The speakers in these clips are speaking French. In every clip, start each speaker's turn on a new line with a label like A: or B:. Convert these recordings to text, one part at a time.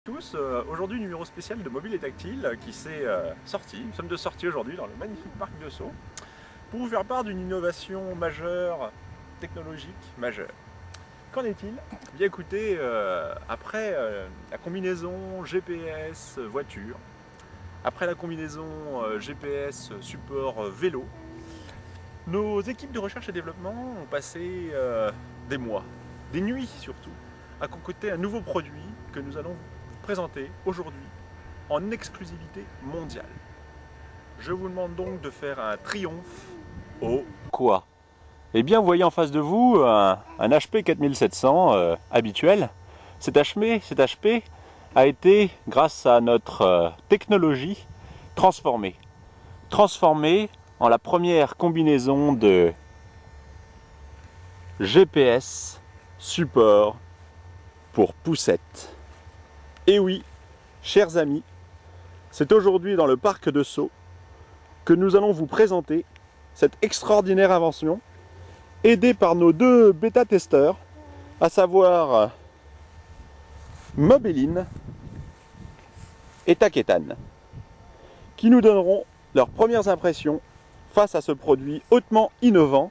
A: Tous, aujourd'hui numéro spécial de Mobile et Tactile qui s'est sorti. Nous sommes de sortie aujourd'hui dans le magnifique parc de Sceaux pour vous faire part d'une innovation majeure, technologique majeure. Qu'en est-il? Bien écoutez, après la combinaison GPS voiture, après la combinaison GPS support vélo, nos équipes de recherche et développement ont passé des mois, des nuits surtout, à concocter un nouveau produit que nous allons vous présenter aujourd'hui en exclusivité mondiale. Je vous demande donc de faire un triomphe au quoi? Eh bien, vous voyez en face de vous un HP 4700 habituel. Cet HP a été, grâce à notre technologie, transformé en la première combinaison de GPS support pour poussette. Et oui, chers amis, c'est aujourd'hui dans le parc de Sceaux que nous allons vous présenter cette extraordinaire invention, aidée par nos deux bêta-testeurs, à savoir Mobeline et Taketan, qui nous donneront leurs premières impressions face à ce produit hautement innovant,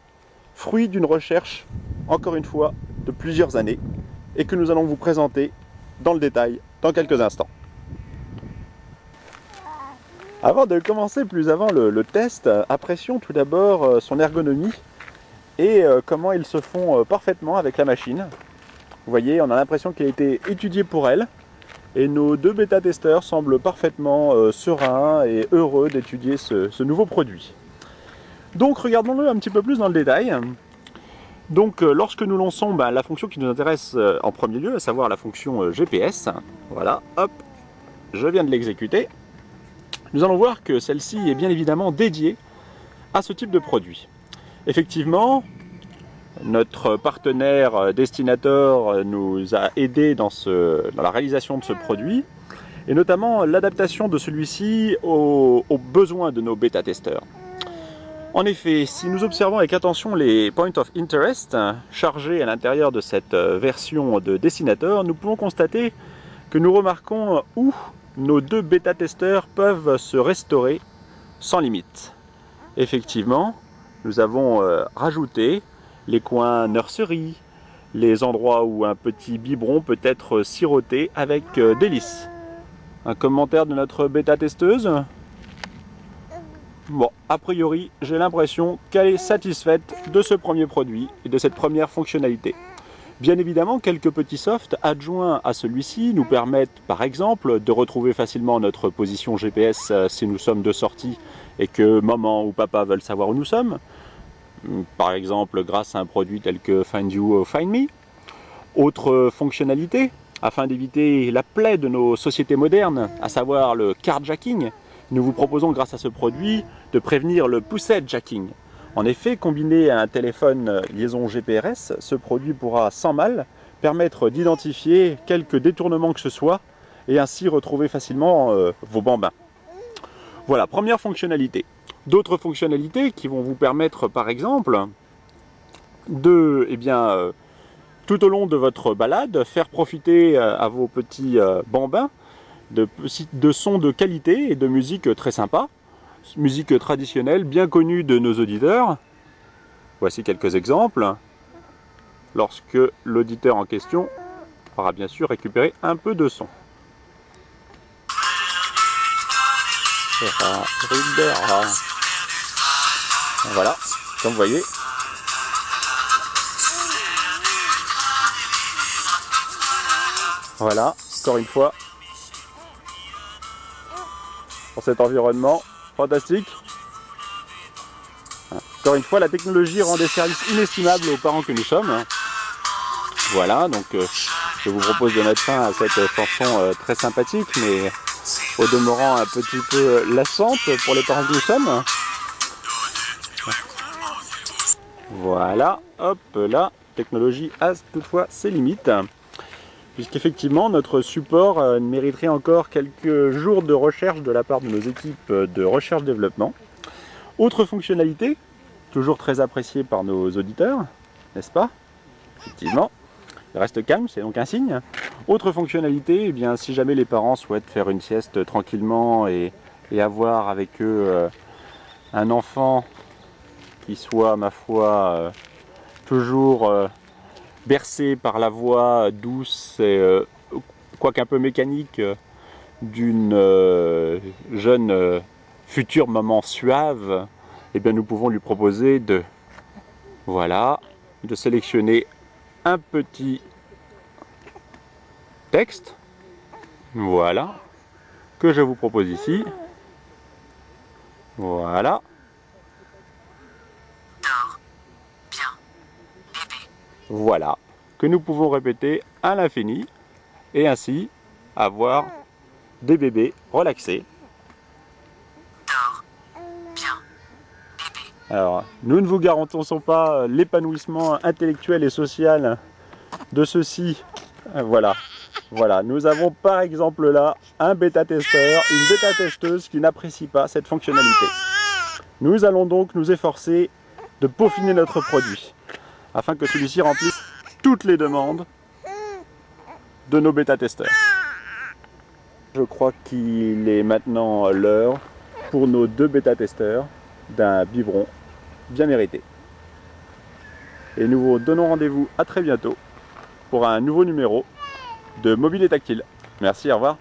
A: fruit d'une recherche, encore une fois, de plusieurs années, et que nous allons vous présenter dans le détail dans quelques instants. Avant de commencer plus avant le test, apprécions tout d'abord son ergonomie et comment ils se font parfaitement avec la machine. Vous voyez, on a l'impression qu'il a été étudié pour elle et nos deux bêta-testeurs semblent parfaitement sereins et heureux d'étudier ce nouveau produit. Donc regardons-le un petit peu plus dans le détail. Donc lorsque nous lançons la fonction qui nous intéresse en premier lieu, à savoir la fonction GPS, voilà, hop, je viens de l'exécuter, nous allons voir que celle-ci est bien évidemment dédiée à ce type de produit. Effectivement, notre partenaire Destinator nous a aidés dans la réalisation de ce produit, et notamment l'adaptation de celui-ci aux besoins de nos bêta-testeurs. En effet, si nous observons avec attention les Points of Interest chargés à l'intérieur de cette version de Destinator, nous pouvons constater que nous remarquons où nos deux bêta-testeurs peuvent se restaurer sans limite. Effectivement, nous avons rajouté les coins nursery, les endroits où un petit biberon peut être siroté avec délice. Un commentaire de notre bêta-testeuse ? Bon, a priori, j'ai l'impression qu'elle est satisfaite de ce premier produit et de cette première fonctionnalité. Bien évidemment, quelques petits softs adjoints à celui-ci nous permettent, par exemple, de retrouver facilement notre position GPS si nous sommes de sortie et que maman ou papa veulent savoir où nous sommes. Par exemple, grâce à un produit tel que Find You ou Find Me. Autre fonctionnalité, afin d'éviter la plaie de nos sociétés modernes, à savoir le carjacking, nous vous proposons grâce à ce produit de prévenir le poussette jacking. En effet, combiné à un téléphone liaison GPRS, ce produit pourra sans mal permettre d'identifier quelques détournements que ce soit et ainsi retrouver facilement vos bambins. Voilà, première fonctionnalité. D'autres fonctionnalités qui vont vous permettre par exemple de, tout au long de votre balade, faire profiter à vos petits bambins de sons de qualité et de musique très sympa, musique traditionnelle bien connue de nos auditeurs. Voici quelques exemples, lorsque l'auditeur en question aura bien sûr récupéré un peu de son. Voilà, comme vous voyez. Voilà, encore une fois, pour cet environnement fantastique. Encore une fois, la technologie rend des services inestimables aux parents que nous sommes. Voilà, donc je vous propose de mettre fin à cette chanson très sympathique, mais au demeurant un petit peu lassante pour les parents que nous sommes. Voilà, hop là, technologie a toutefois ses limites. Puisqu'effectivement notre support mériterait encore quelques jours de recherche de la part de nos équipes de recherche-développement. Autre fonctionnalité, toujours très appréciée par nos auditeurs, n'est-ce pas? Effectivement, il reste calme, c'est donc un signe. Autre fonctionnalité, eh bien, si jamais les parents souhaitent faire une sieste tranquillement et avoir avec eux un enfant qui soit, ma foi, toujours bercé par la voix douce et quoique un peu mécanique d'une jeune future maman suave, eh bien, nous pouvons lui proposer de sélectionner un petit texte, voilà, que je vous propose ici. Voilà.
B: Dors bien, bébé.
A: Voilà, que nous pouvons répéter à l'infini et ainsi avoir des bébés relaxés.
B: Dors bien, bébé.
A: Alors, nous ne vous garantissons pas l'épanouissement intellectuel et social de ceux-ci. Voilà, nous avons par exemple là un bêta-testeur, une bêta-testeuse qui n'apprécie pas cette fonctionnalité. Nous allons donc nous efforcer de peaufiner notre produit afin que celui-ci remplisse toutes les demandes de nos bêta-testeurs. Je crois qu'il est maintenant l'heure pour nos 2 bêta-testeurs d'un biberon bien mérité. Et nous vous donnons rendez-vous à très bientôt pour un nouveau numéro de Mobile et Tactile. Merci, au revoir.